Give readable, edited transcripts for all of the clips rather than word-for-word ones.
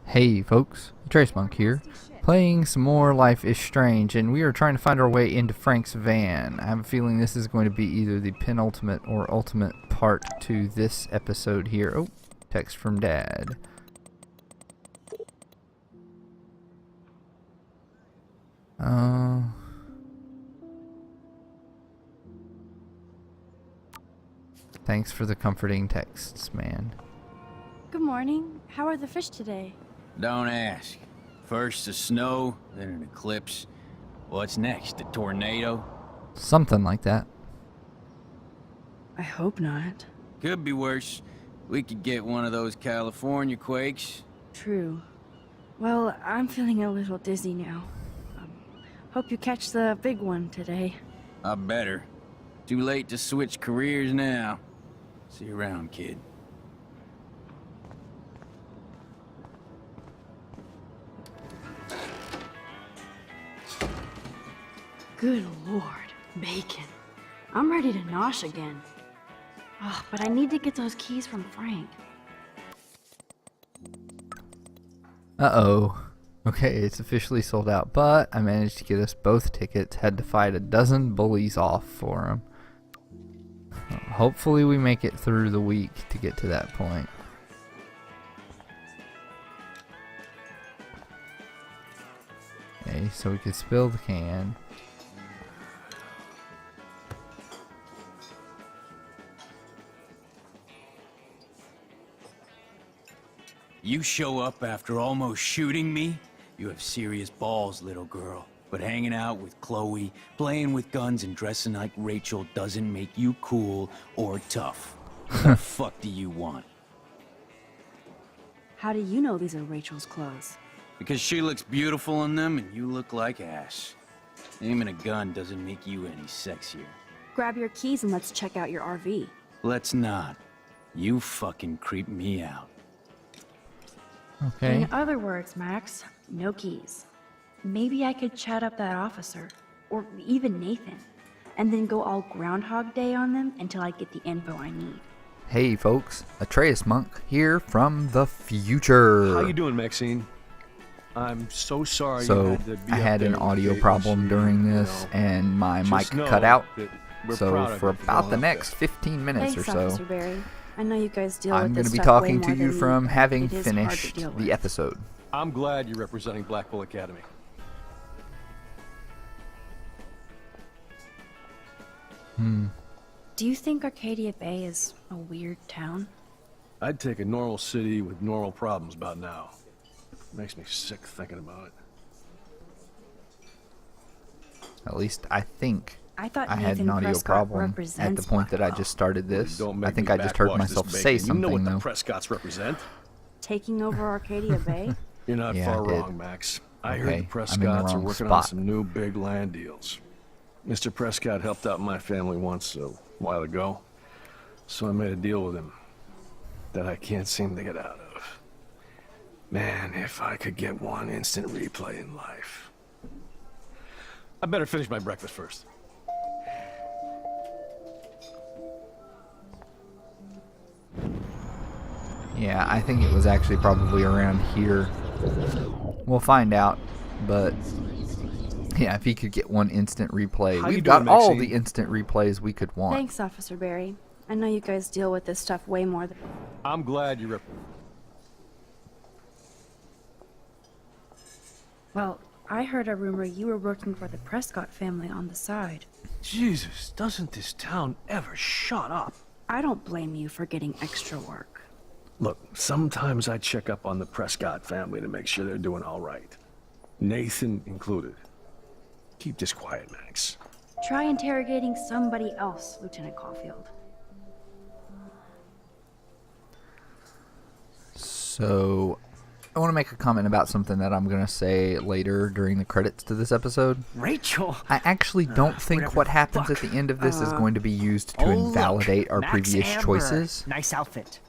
Hey folks, Trace Monk here, playing some more Life is Strange, and we are trying to find our way into Frank's van. I have a feeling this is going to be either the penultimate or ultimate part to this episode here. Oh, text from Dad. Thanks for the comforting texts, man. Good morning. How are the fish today? Don't ask. First the snow, then an eclipse. What's next? A tornado? Something like that. I hope not. Could be worse. We could get one of those California quakes. True. Well, I'm feeling a little dizzy now. Hope you catch the big one today. I better. Too late to switch careers now. See you around, kid. Good Lord, bacon. I'm ready to nosh again. Oh, but I need to get those keys from Frank. Uh-oh. Okay, it's officially sold out, but I managed to get us both tickets. Had to fight a dozen bullies off for them. Hopefully we make it through the week to get to that point. Okay, so we could spill the can. You show up after almost shooting me? You have serious balls, little girl. But hanging out with Chloe, playing with guns, and dressing like Rachel doesn't make you cool or tough. What the fuck do you want? How do you know these are Rachel's clothes? Because she looks beautiful in them and you look like ass. Aiming a gun doesn't make you any sexier. Grab your keys and let's check out your RV. Let's not. You fucking creep me out. Okay. In other words, Max, no keys. Maybe I could chat up that officer, or even Nathan, and then go all Groundhog Day on them until I get the info I need. Hey folks, Atreus Monk here from the future. How you doing, Maxine? I'm so sorry. So you had to be I up had an there audio with problem JC, during this, and my mic Just know cut out. that we're So proud of for you about going the up next there. 15 minutes Thanks, or so, Officer Barry. I know you guys deal I'm with going to this be stuff talking way to more you than from me. having It is hard to finished deal the with. episode. I'm glad you're representing Blackpool Academy. Do you think Arcadia Bay is a weird town? I'd take a normal city with normal problems about now. Makes me sick thinking about it. At least I think I thought I had Nathan an audio Prescott problem at represents the point that I Blackwell. just started this. Don't I make think me I just heard backwash this myself bacon. say You know something what the though. Prescotts represent. Taking over Arcadia Bay? You're not Yeah, far I did. wrong, Max. I Okay, heard the I'm in the Prescotts are wrong working on spot. some new big land deals. Mr. Prescott helped out my family once a while ago, so I made a deal with him that I can't seem to get out of. Man, if I could get one instant replay in life. I better finish my breakfast first. Yeah, I think it was actually probably around here. We'll find out, but yeah, if he could get one instant replay. How you We've doing, got all Maxine? the instant replays we could want. Thanks, Officer Barry. I know you guys deal with this stuff way more than... I'm glad you're Well, I heard a rumor you were working for the Prescott family on the side. Jesus, doesn't this town ever shut up? I don't blame you for getting extra work. Look, sometimes I check up on the Prescott family to make sure they're doing all right. Nathan included. Keep this quiet, Max. Try interrogating somebody else, Lieutenant Caulfield. So, I want to make a comment about something that I'm going to say later during the credits to this episode. Rachel! I actually don't think whatever what the happens fuck. at the end of this is going to be used to Oh, invalidate our look, previous Max Amber. choices. Nice outfit.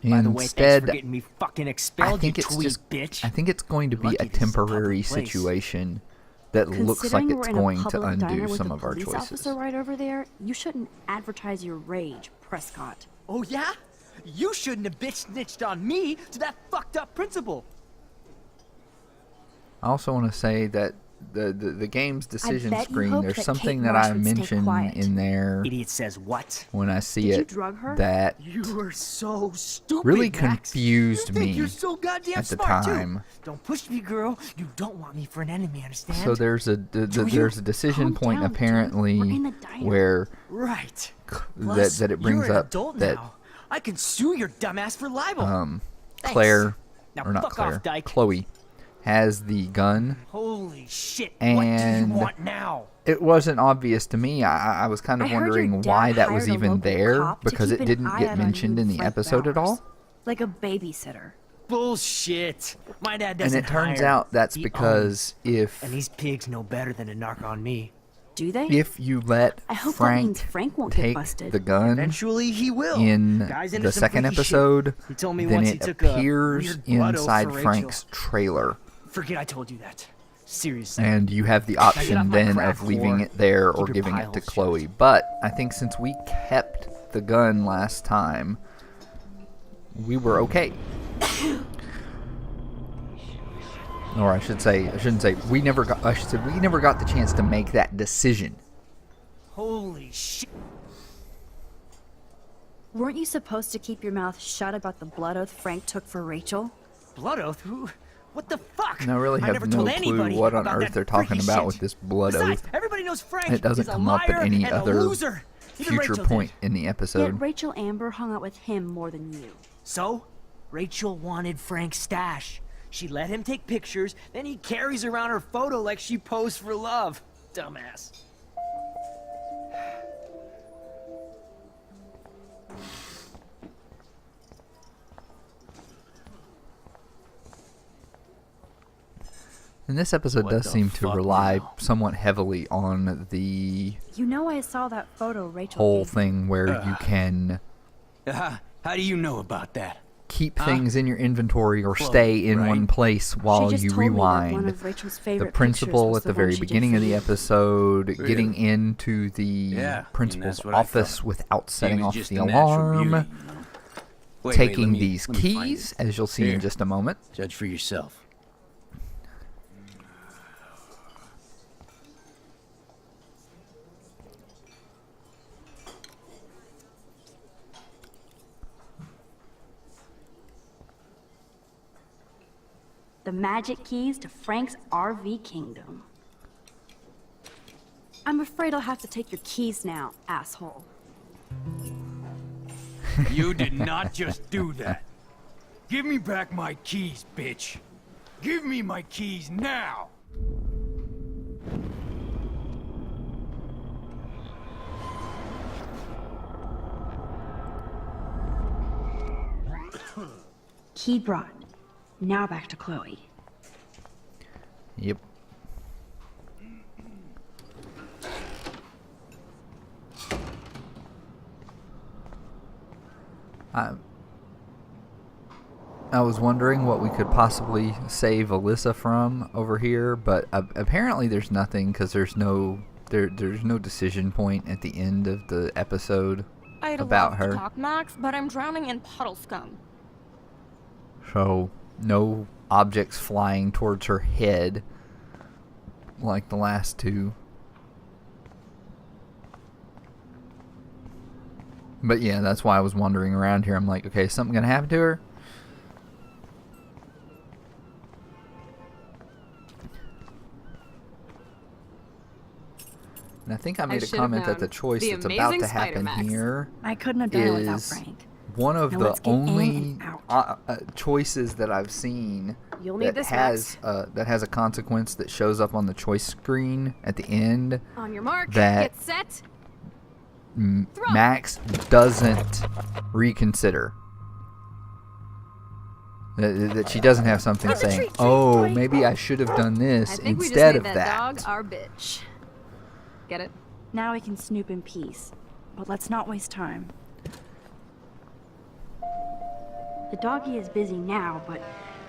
By the way, thanks Instead, for getting me fucking I expelled, think you it's tweet just bitch. I think it's going to be Lucky a this is a temporary public place. situation that looks like Considering it's we're in a going to public diner undo with some a of our police choices. officer right over there, you shouldn't advertise your rage, Prescott. Oh yeah? You shouldn't have bitch snitched on me to that fucked up principal. I also want to say that the game's decision bet you screen, hoped there's that something Kate that Marsh I would stay mention quiet. in there Idiot says what? when I see Did you it drug her? that You are so stupid, really Max. confused You think me you're so goddamn at the smart, time. Too. Don't push me, girl. You don't want me for an enemy, understand? So there's a there's a decision Calm point down, dude. apparently We're in the diner. where Right. that Plus, it brings you're an up adult that now. I can sue your dumbass for libel. Thanks. Claire, Now or not fuck Claire, off, Dyke. Chloe has the gun. Holy shit. And what do you want now? it wasn't obvious to me. I was kind of I heard your wondering dad why that was hired a even local there cop to because keep it an didn't eye get out on mentioned you in and the Frank episode at Bowers. all. Like a babysitter. Bullshit. My dad And doesn't it turns hire. out that's He because owns. And these pigs know better than to narc on me. Do they? if you let I hope that means Frank Frank won't get take busted. the gun Eventually he will. in Guy's into the some second freaky shit. episode, He told me then once it he took a appears weird blood oath inside for Frank's Rachel. trailer. Forget I told you that. Seriously. And you have the get off option my then crack of leaving whore. it there or Keep your giving pie it to holes shut. Chloe. But I think since we kept the gun last time, we were okay. Or I should say, I shouldn't say we never got. I should say we never got the chance to make that decision. Holy shit. Weren't you supposed to keep your mouth shut about the blood oath Frank took for Rachel? Blood oath? Who? What the fuck? And I really I have never no told clue anybody what on about earth that they're talking freaky about shit. with this blood Besides, oath. everybody knows Frank It doesn't is a come up at liar any and a other loser. Even future Rachel point did. in the Yet episode. Rachel Amber hung out with him more than you. So, Rachel wanted Frank's stash. She let him take pictures, then he carries around her photo like she posed for love. Dumbass. And this episode What does the seem to fuck rely now? somewhat heavily on the You know I saw that photo Rachel whole gave me. thing where you can How do you know about that? keep things in your inventory or Chloe, stay in right? one place while She just you told me that one rewind. of Rachel's The favorite pictures principal was at the one very she did beginning for of the you. episode, Really? getting into the Yeah, and principal's that's what I office thought. without She setting was off just the a natural alarm, beauty, you know? Wait, taking let me- these let me find keys, it. as you'll see Here. in just a moment. Judge for yourself. The magic keys to Frank's RV kingdom. I'm afraid I'll have to take your keys now, asshole. You did not just do that. Give me back my keys, bitch. Give me my keys now. Key brought. Now back to Chloe. Yep. I was wondering what we could possibly save Alyssa from over here, but apparently there's nothing because there's no decision point at the end of the episode I'd about love her. to talk, Max, but I'm drowning in puddle scum. So no objects flying towards her head like the last two. But yeah, that's why I was wandering around here. I'm like, okay, is something gonna happen to her? And I think I made a should have comment that the known. choice The that's about to amazing happen Spider-Max. here I couldn't have done it without is Frank. one of Now the let's get in only and out. choices that I've seen You'll need that this, has that has a consequence that shows up on the choice screen at the end On your mark, that get set. Max doesn't reconsider. That she doesn't have something saying, "Oh, maybe I should have done I this think we just instead made of that that." dog our bitch. Get it? Now we can snoop in peace. But let's not waste time. The doggy is busy now, but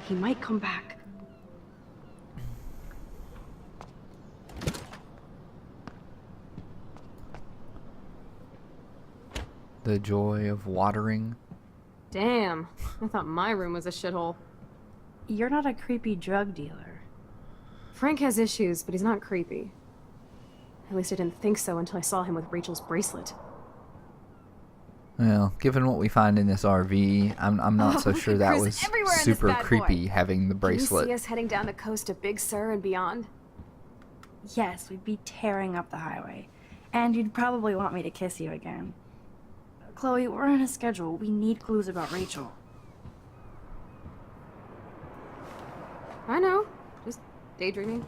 he might come back. The joy of watering. Damn. I thought my room was a shithole. You're not a creepy drug dealer. Frank has issues, but he's not creepy. At least I didn't think so until I saw him with Rachel's bracelet. Well, given what we find in this RV, I'm not so we sure could that cruise was everywhere in this super bad boy. creepy having the Can you bracelet. see us heading down the coast to Big Sur and beyond? Yes, we'd be tearing up the highway. And you'd probably want me to kiss you again. Chloe, we're on a schedule. We need clues about Rachel. I know. Just daydreaming.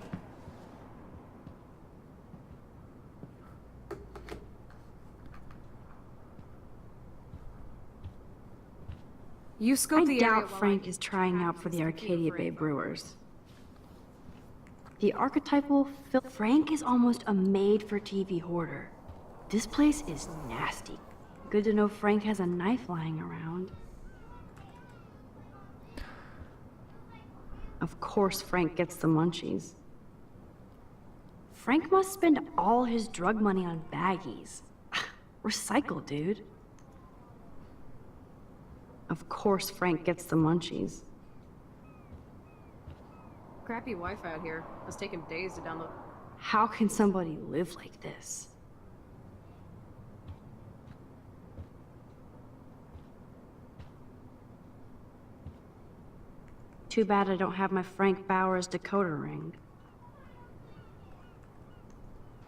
You scoped I the area doubt while Frank is trying out for the Arcadia Bay Brewers. The archetypal Frank is almost a made-for-TV hoarder. This place is nasty. Good to know Frank has a knife lying around. Of course Frank gets the munchies. Frank must spend all his drug money on baggies. Recycle, dude. Of course Frank gets the munchies. Crappy Wi-Fi out here. It's taking days to download. How can somebody live like this? Too bad I don't have my Frank Bowers decoder ring.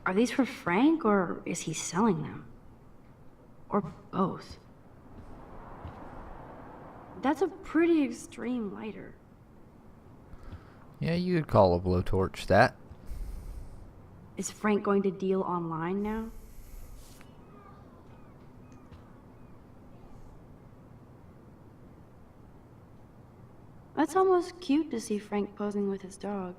Are these for Frank, or is he selling them? Or both? That's a pretty extreme lighter. Yeah, you could call a blowtorch that. Is Frank going to deal online now? That's almost cute to see Frank posing with his dog.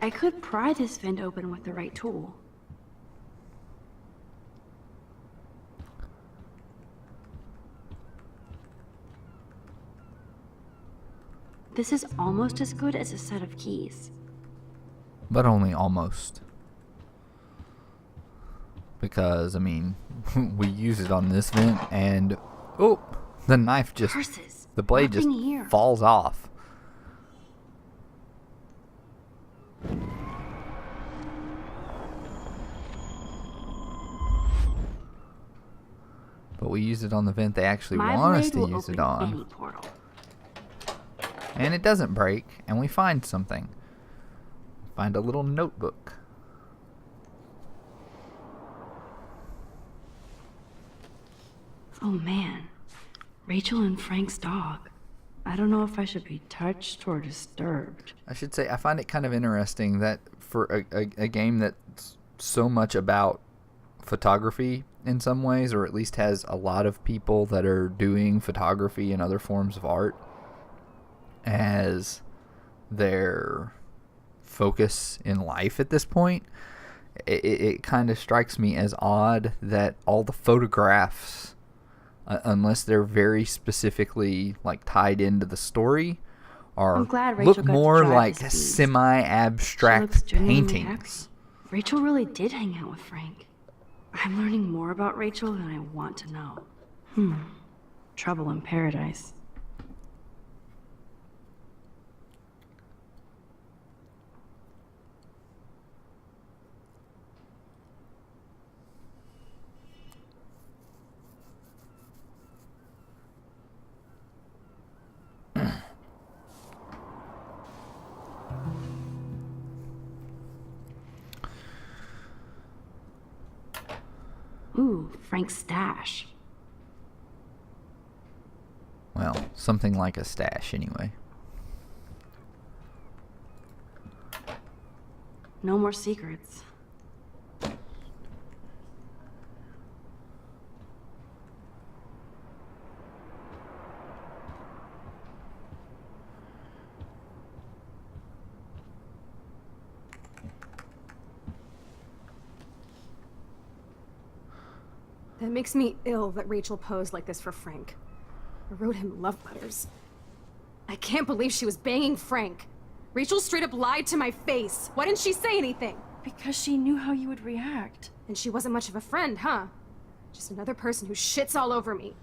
I could pry this vent open with the right tool. This is almost as good as a set of keys. But only almost. Because, I mean, we use it on this vent and... Oh! The knife just... Purses. The blade just Nothing here. falls off. But we use it on the vent they actually My want us blade to will use it open on. any portal. And it doesn't break, and we find something. Find a little notebook. Oh man, Rachel and Frank's dog. I don't know if I should be touched or disturbed. I should say, I find it kind of interesting that for a game that's so much about photography in some ways, or at least has a lot of people that are doing photography and other forms of art as their focus in life at this point, it kind of strikes me as odd that all the photographs, unless they're very specifically like tied into the story, I'm are glad Rachel look got to more drive like this beast. She semi-abstract looks genuinely paintings. happy. Rachel really did hang out with Frank. I'm learning more about Rachel than I want to know. Trouble in paradise. Ooh, Frank's stash. Well, something like a stash anyway. No more secrets. That makes me ill that Rachel posed like this for Frank. I wrote him love letters. I can't believe she was banging Frank. Rachel straight up lied to my face. Why didn't she say anything? Because she knew how you would react. And she wasn't much of a friend, huh? Just another person who shits all over me.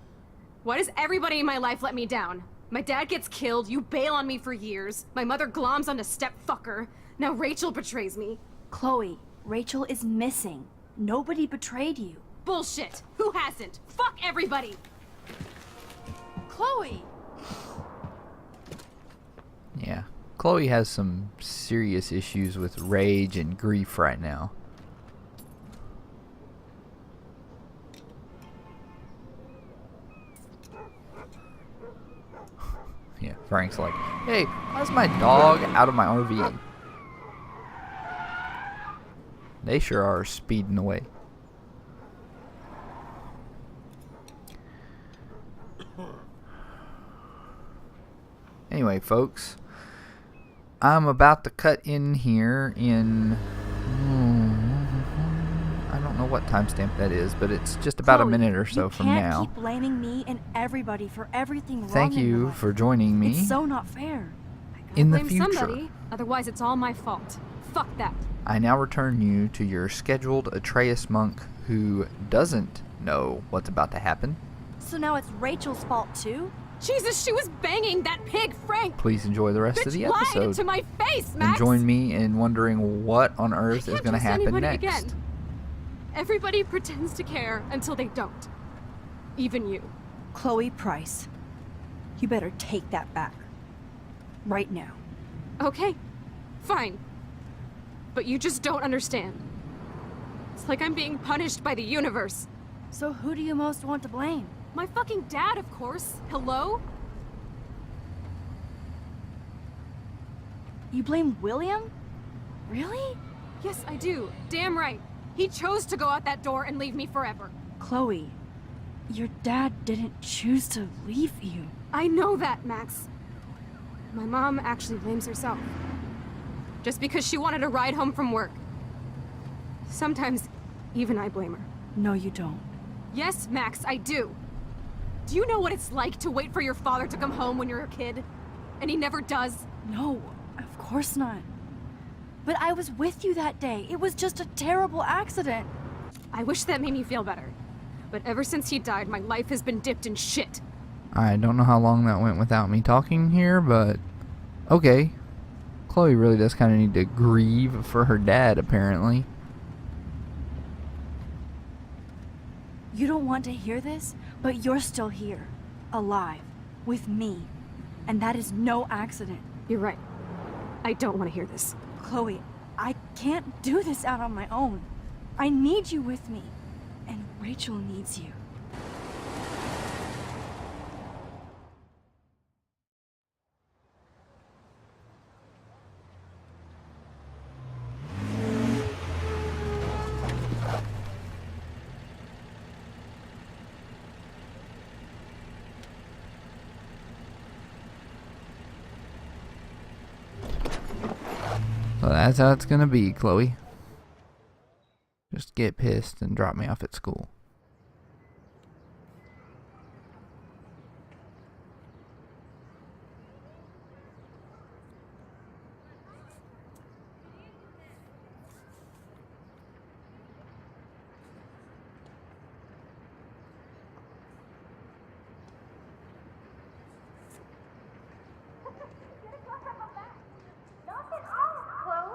Why does everybody in my life let me down? My dad gets killed, you bail on me for years. My mother gloms onto stepfucker. Now Rachel betrays me. Chloe, Rachel is missing. Nobody betrayed you. Bullshit! Who hasn't? Fuck everybody! Chloe! Yeah. Chloe has some serious issues with rage and grief right now. Yeah, Frank's like, hey, why's my dog out of my RV? They sure are speeding away. Anyway, folks, I'm about to cut in here in... I don't know what timestamp that is, but it's just about a Chloe, minute or so from now. You can't keep blaming me and everybody for everything wrong Thank in your you life. for joining me. It's so not fair. In the Blame future, somebody, otherwise it's all my fault. Fuck that. I now return you to your scheduled Atreus monk who doesn't know what's about to happen. So now it's Rachel's fault too? Jesus, she was banging that pig, Frank! Please enjoy the rest Bitch of the lied episode. to my face, And Max! join me in wondering what on earth is Can't going to trust happen anybody next. Again. Everybody pretends to care until they don't. Even you. Chloe Price, you better take that back. Right now. Okay, fine. But you just don't understand. It's like I'm being punished by the universe. So who do you most want to blame? My fucking dad, of course. Hello? You blame William? Really? Yes, I do. Damn right. He chose to go out that door and leave me forever. Chloe, your dad didn't choose to leave you. I know that, Max. My mom actually blames herself. Just because she wanted a ride home from work. Sometimes, even I blame her. No, you don't. Yes, Max, I do. Do you know what it's like to wait for your father to come home when you're a kid? And he never does? No, of course not. But I was with you that day. It was just a terrible accident. I wish that made me feel better. But ever since he died, my life has been dipped in shit. I don't know how long that went without me talking here, but okay. Chloe really does kind of need to grieve for her dad, apparently. You don't want to hear this, but you're still here. Alive. With me. And that is no accident. You're right. I don't want to hear this. Chloe, I can't do this out on my own. I need you with me. And Rachel needs you. So that's how it's gonna be, Chloe. Just get pissed and drop me off at school.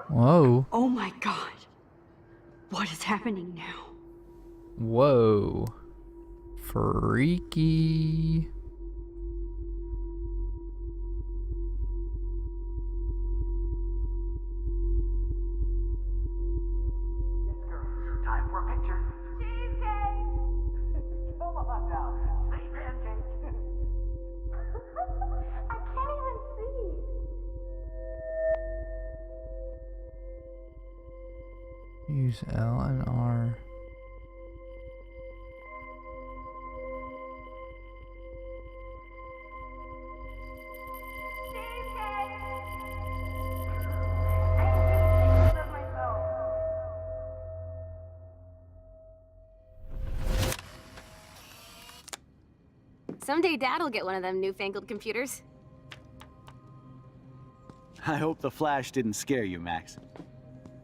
Whoa. Oh my god. What is happening now? Whoa. Freaky. Time for a picture. Cheesecake! Come on now. Say pancake. I can't even see. Use L and R. Someday Dad'll get one of them newfangled computers. I hope the flash didn't scare you, Max.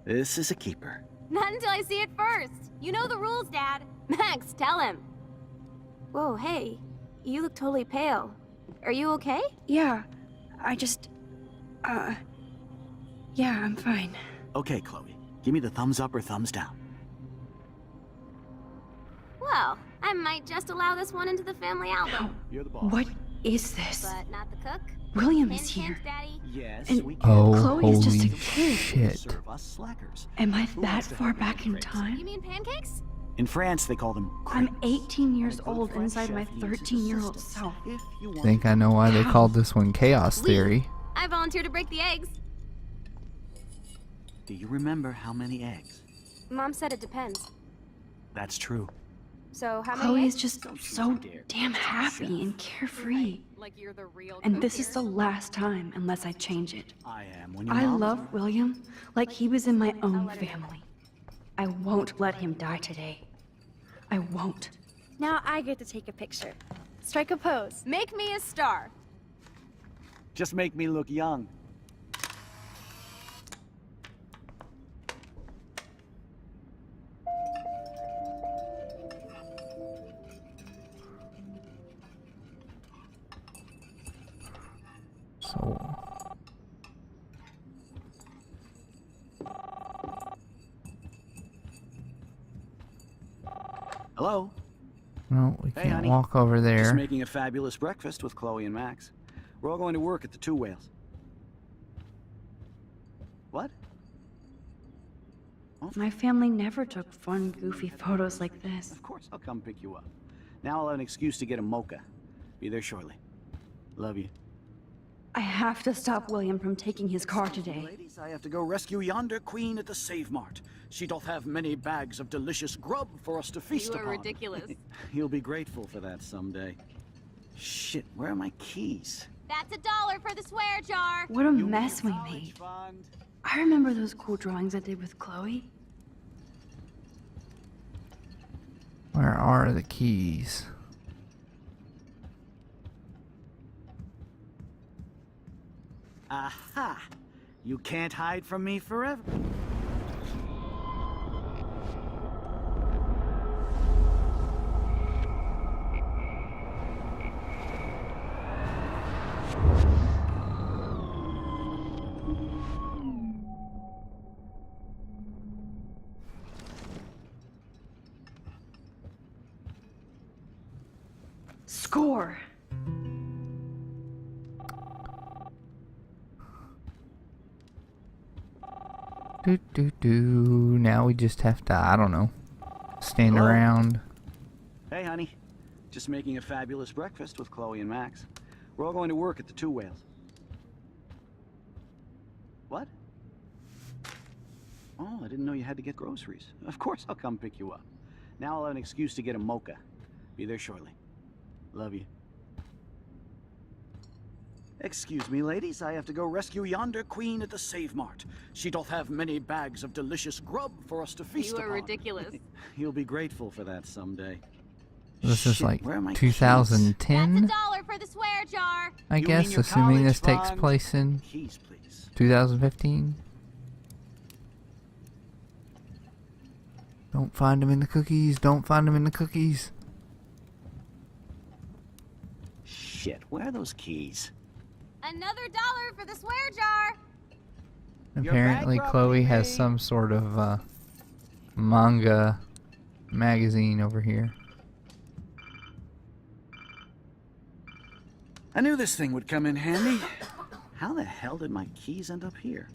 This is a keeper. Not until I see it first. You know the rules, Dad. Max, tell him. Whoa, hey. You look totally pale. Are you okay? Yeah, I just... Yeah, I'm fine. Okay, Chloe. Give me the thumbs up or thumbs down. Well, I might just allow this one into the family album. You're the boss. What is this? But not the cook. William Hint, is here. hint, Daddy. Yes, And- we can. Oh, Chloe is just a holy kid. shit. Serve us slackers. Am I Who that wants to far have back in crepes? time? You mean pancakes? In France, they call them I'm crepes. 18 years And for the old French inside my chef, he uses 13-year-old assistants. self. If you want Think I know why they called this one Chaos Theory. I volunteer to break the eggs. Do you remember how many eggs? Mom said it depends. That's true. So how many Chloe eggs? is just so damn happy and carefree. And this is the last time unless I change it. I am when your I mom's love around. William like he was in my own family. I won't let him die today. I won't. Now I get to take a picture. Strike a pose. Make me a star. Just make me look young. So, Hello? no, we Hey, can't honey. walk over Just there. making a fabulous breakfast with Chloe and Max. We're all going to work at the Two Whales. What? My family never took fun, goofy photos like this. Of course, I'll come pick you up. Now I'll have an excuse to get a mocha. Be there shortly. Love you. I have to stop William from taking his car today. Ladies, I have to go rescue yonder queen at the Save Mart. She doth have many bags of delicious grub for us to feast You are upon. ridiculous. You'll be grateful for that someday. Shit, where are my keys? That's $1 for the swear jar. What a You mess we college made. fund? I remember those cool drawings I did with Chloe. Where are the keys? Aha! You can't hide from me forever. Score! Now we just have to, I don't know, stand Hello? around. Hey, honey. Just making a fabulous breakfast with Chloe and Max. We're all going to work at the Two Whales. What? Oh, I didn't know you had to get groceries. Of course, I'll come pick you up. Now I'll have an excuse to get a mocha. Be there shortly. Love you. Excuse me, ladies. I have to go rescue yonder queen at the Save Mart. She doth have many bags of delicious grub for us to feast You are upon. ridiculous. You'll be grateful for that someday. This is Shit, like where are my keys? That's 2010, $1 for the swear jar. I You guess, mean your assuming this college takes fund? place in Keys, please. 2015. Don't find them in the cookies. Don't find them in the cookies. Shit, where are those keys? Another $1 for the swear jar. You're Apparently, bankrupting Chloe has me. some sort of manga magazine over here. I knew this thing would come in handy. How the hell did my keys end up here?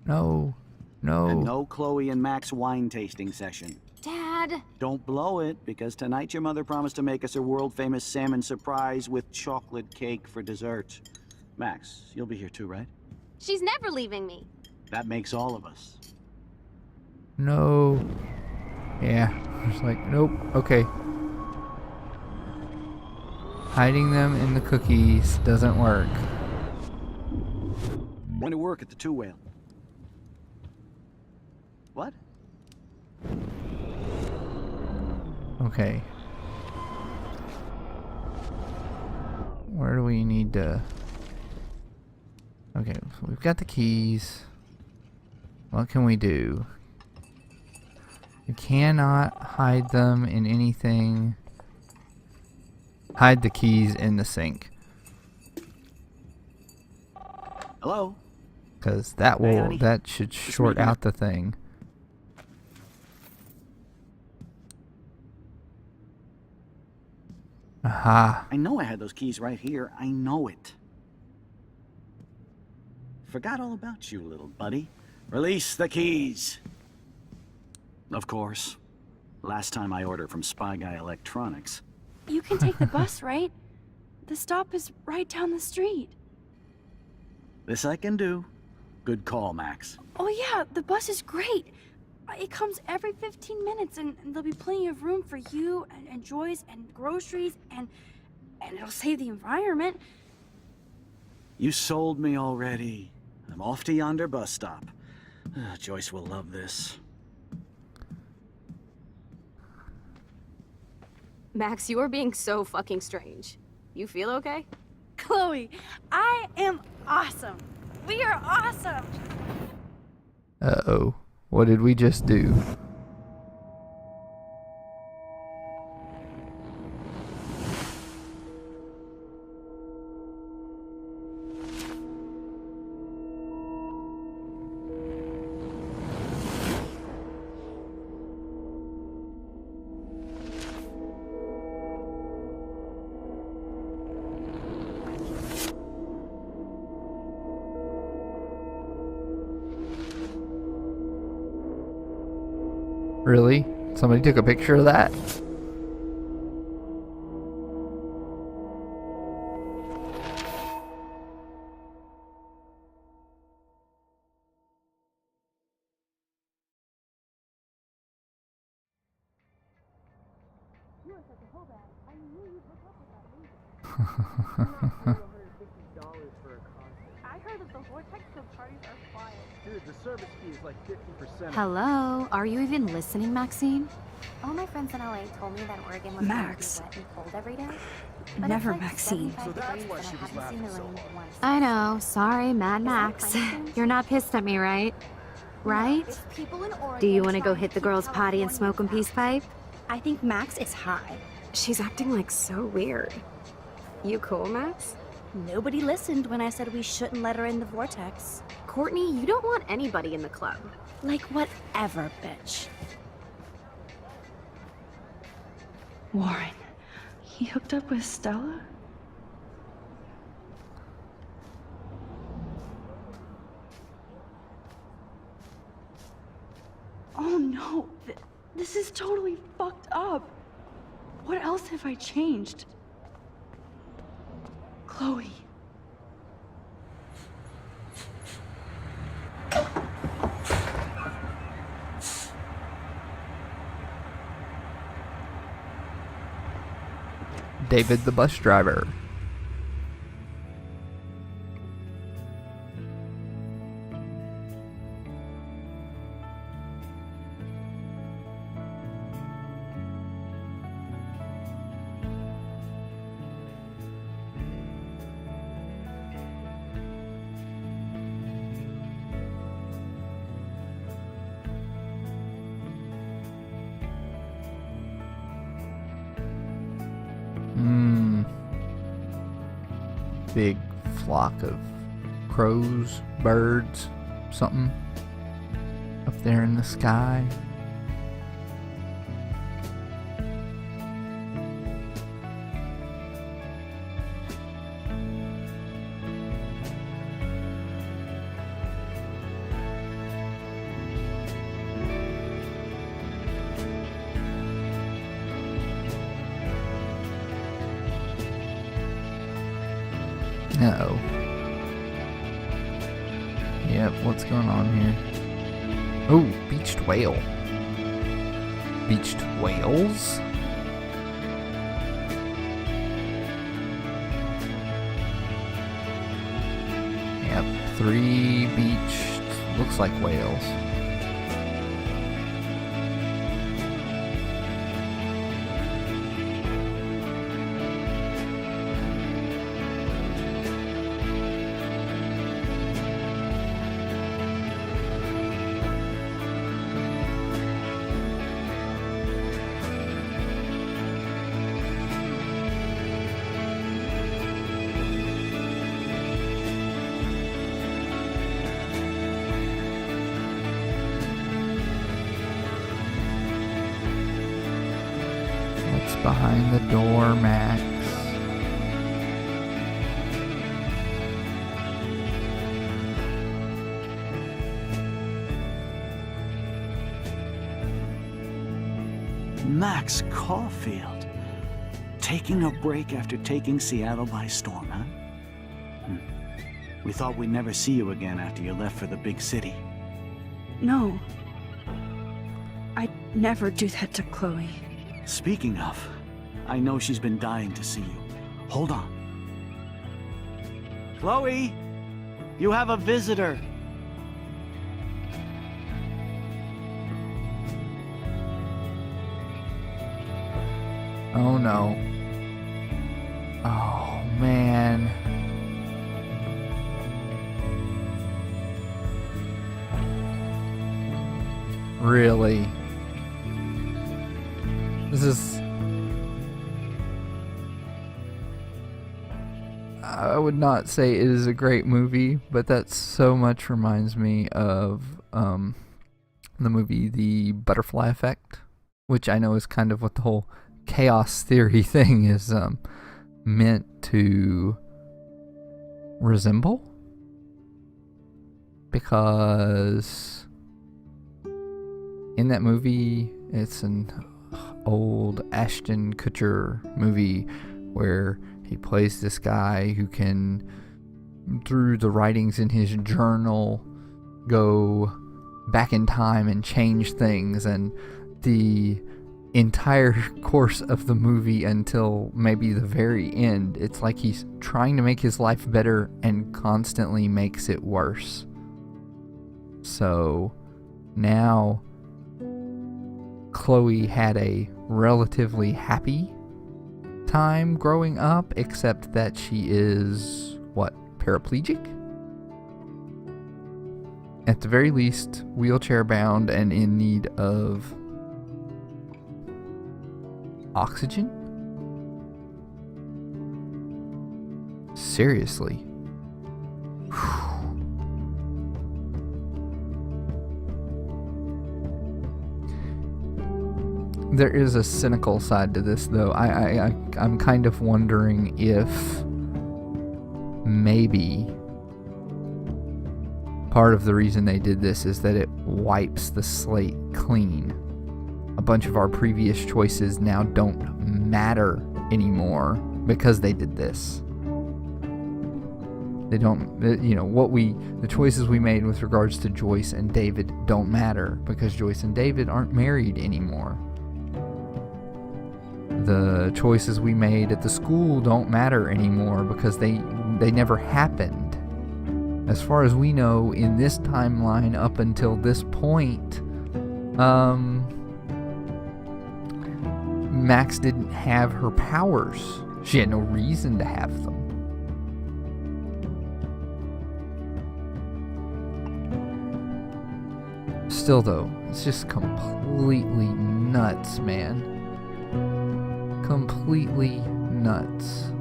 No, And no. no Chloe and Max wine tasting session. Dad. Don't blow it, because tonight your mother promised to make us a world-famous salmon surprise with chocolate cake for dessert. Max, you'll be here too, right? She's never leaving me. That makes all of us. No. Yeah. It's like, nope. Okay. Hiding them in the cookies doesn't work. Going to work at the Two Whale. What? Okay. Where do we need to... Okay, so we've got the keys. What can we do? We cannot hide them in anything. Hide the keys in the sink. Hello? Because that Hey, will honey. that should short me here. out the thing. Aha. I know I had those keys right here. I know it. Forgot all about you, little buddy. Release the keys. Of course. Last time I ordered from Spy Guy Electronics. You can take the bus, right? The stop is right down the street. This I can do. Good call, Max. Oh yeah, the bus is great. It comes every 15 minutes and there'll be plenty of room for you and Joyce and groceries and it'll save the environment. You sold me already. I'm off to yonder bus stop. Joyce will love this. Max, you are being so fucking strange. You feel okay? Chloe, I am awesome. We are awesome. Uh-oh. What did we just do? Really? Somebody took a picture of that? I heard that the vortex of parties are wild. Dude, the service fee is like 50%. Hello? Are you even listening, Maxine? All my friends in LA told me that Oregon was Max. going to be wet and cold every day. But Never, it's like Maxine. 75 So that's degrees why and she I was haven't seen laughing the so rain hard. once. I know. Sorry, Mad Is that Max. crazy? You're not pissed at me, right? Right? There's people in Oregon Do you want to go trying hit the keep girls' potty and smoke a California peace pipe? I think Max is high. She's acting like so weird. You cool, Max? Nobody listened when I said we shouldn't let her in the vortex. Courtney, you don't want anybody in the club. Like whatever, bitch. Warren, he hooked up with Stella? Oh no, this is totally fucked up. What else have I changed? Chloe. David the bus driver. Big flock of crows, birds, something up there in the sky. Uh-oh. Yep, what's going on here? Oh, beached whale. Beached whales? Yep, 3 beached, looks like whales. behind the door, Max? Max Caulfield. Taking a break after taking Seattle by storm, huh? We thought we'd never see you again after you left for the big city. No. I'd never do that to Chloe. Speaking of, I know she's been dying to see you. Hold on. Chloe! You have a visitor! Oh no. Oh man. Really? This is... I would not say it is a great movie, but that so much reminds me of the movie The Butterfly Effect, which I know is kind of what the whole chaos theory thing is meant to resemble, because in that movie, it's an old Ashton Kutcher movie where he plays this guy who can, through the writings in his journal, go back in time and change things, and the entire course of the movie until maybe the very end, it's like he's trying to make his life better and constantly makes it worse. So now Chloe had a relatively happy time growing up, except that she is, what, paraplegic? At the very least, wheelchair bound and in need of oxygen? Seriously. There is a cynical side to this, though. I'm kind of wondering if maybe part of the reason they did this is that it wipes the slate clean. A bunch of our previous choices now don't matter anymore because they did this. They don't, the choices we made with regards to Joyce and David don't matter because Joyce and David aren't married anymore. The choices we made at the school don't matter anymore because they never happened. As far as we know, in this timeline up until this point, Max didn't have her powers. She had no reason to have them. Still though, it's just completely nuts, man. Completely nuts.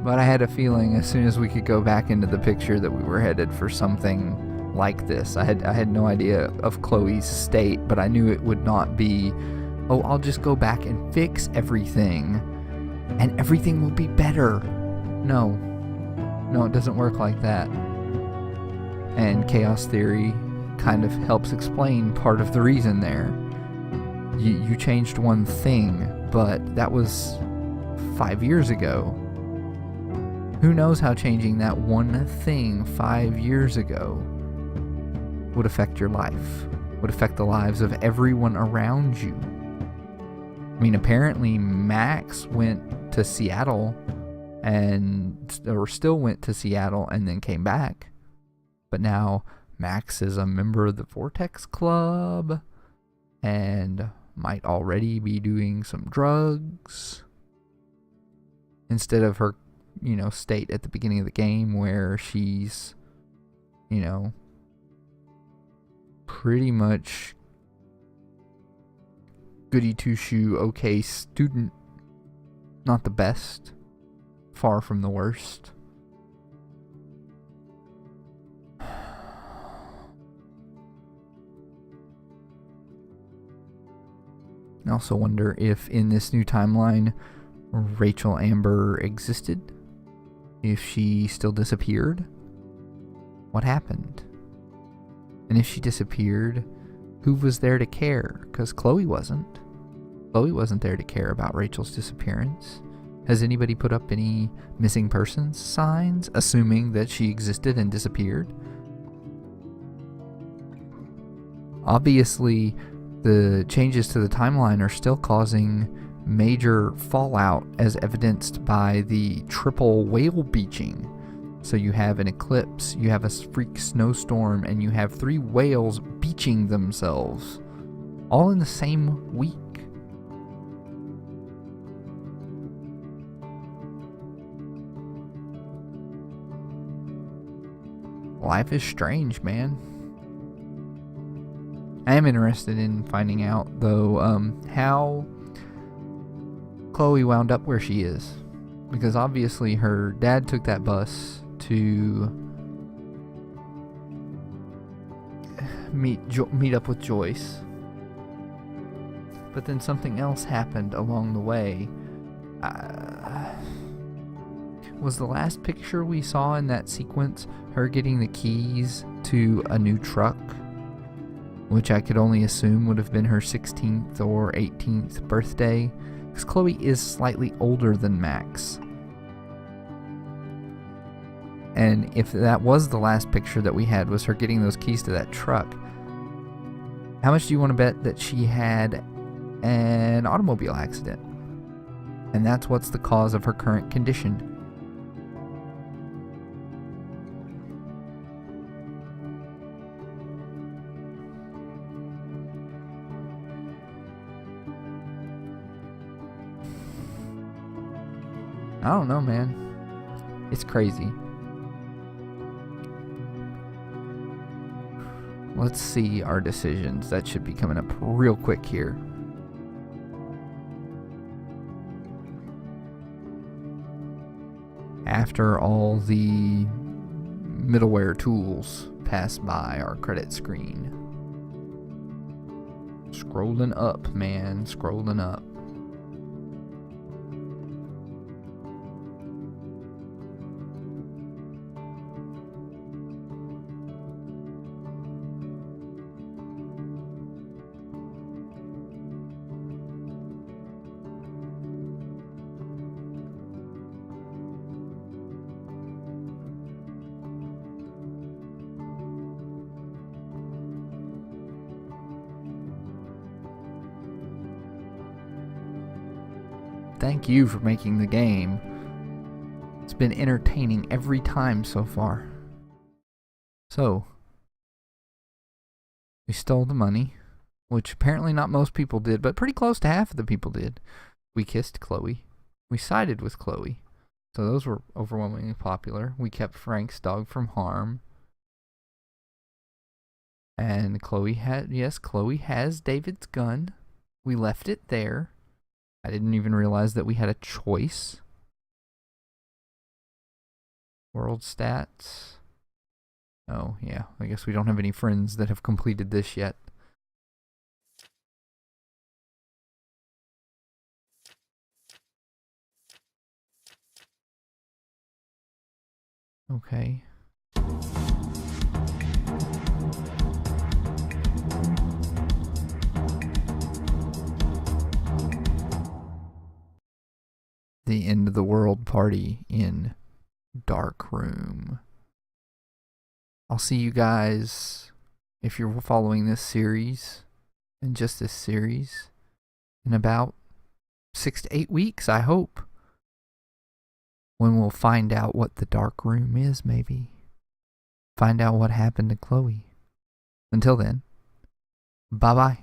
But I had a feeling as soon as we could go back into the picture that we were headed for something like this. I had no idea of Chloe's state, but I knew it would not be, oh, I'll just go back and fix everything and everything will be better. No, it doesn't work like that. And chaos theory kind of helps explain part of the reason there. You changed one thing, but that was 5 years ago. Who knows how changing that one thing 5 years ago would affect your life, would affect the lives of everyone around you. I mean, apparently Max went to Seattle or still went to Seattle and then came back. But now Max is a member of the Vortex Club and might already be doing some drugs instead of her, state at the beginning of the game where she's, pretty much goody two-shoe, okay student. Not the best. Far from the worst. I also wonder if in this new timeline, Rachel Amber existed. If she still disappeared. What happened? And if she disappeared, who was there to care? Because Chloe wasn't. Chloe wasn't there to care about Rachel's disappearance. Has anybody put up any missing persons signs, assuming that she existed and disappeared? Obviously, the changes to the timeline are still causing major fallout, as evidenced by the triple whale beaching. So you have an eclipse, you have a freak snowstorm, and you have 3 whales beaching themselves, all in the same week. Life is strange, man. I am interested in finding out, though, how Chloe wound up where she is. Because obviously her dad took that bus to meet up with Joyce. But then something else happened along the way. Was the last picture we saw in that sequence her getting the keys to a new truck? Which I could only assume would have been her 16th or 18th birthday. Because Chloe is slightly older than Max. And if that was the last picture that we had, was her getting those keys to that truck, how much do you want to bet that she had an automobile accident? And that's what's the cause of her current condition. I don't know, man. It's crazy. Let's see our decisions. That should be coming up real quick here. After all the middleware tools pass by our credit screen. Scrolling up, man. Scrolling up. Thank you for making the game. It's been entertaining every time so far. So, we stole the money, which apparently not most people did, but pretty close to half of the people did. We kissed Chloe. We sided with Chloe. So those were overwhelmingly popular. We kept Frank's dog from harm. And Chloe has David's gun. We left it there. I didn't even realize that we had a choice. World stats. Oh, yeah. I guess we don't have any friends that have completed this yet. Okay. The end of the world party in Dark Room. I'll see you guys, if you're following this series, and just this series, in about 6 to 8 weeks, I hope. When we'll find out what the Dark Room is, maybe. Find out what happened to Chloe. Until then, bye-bye.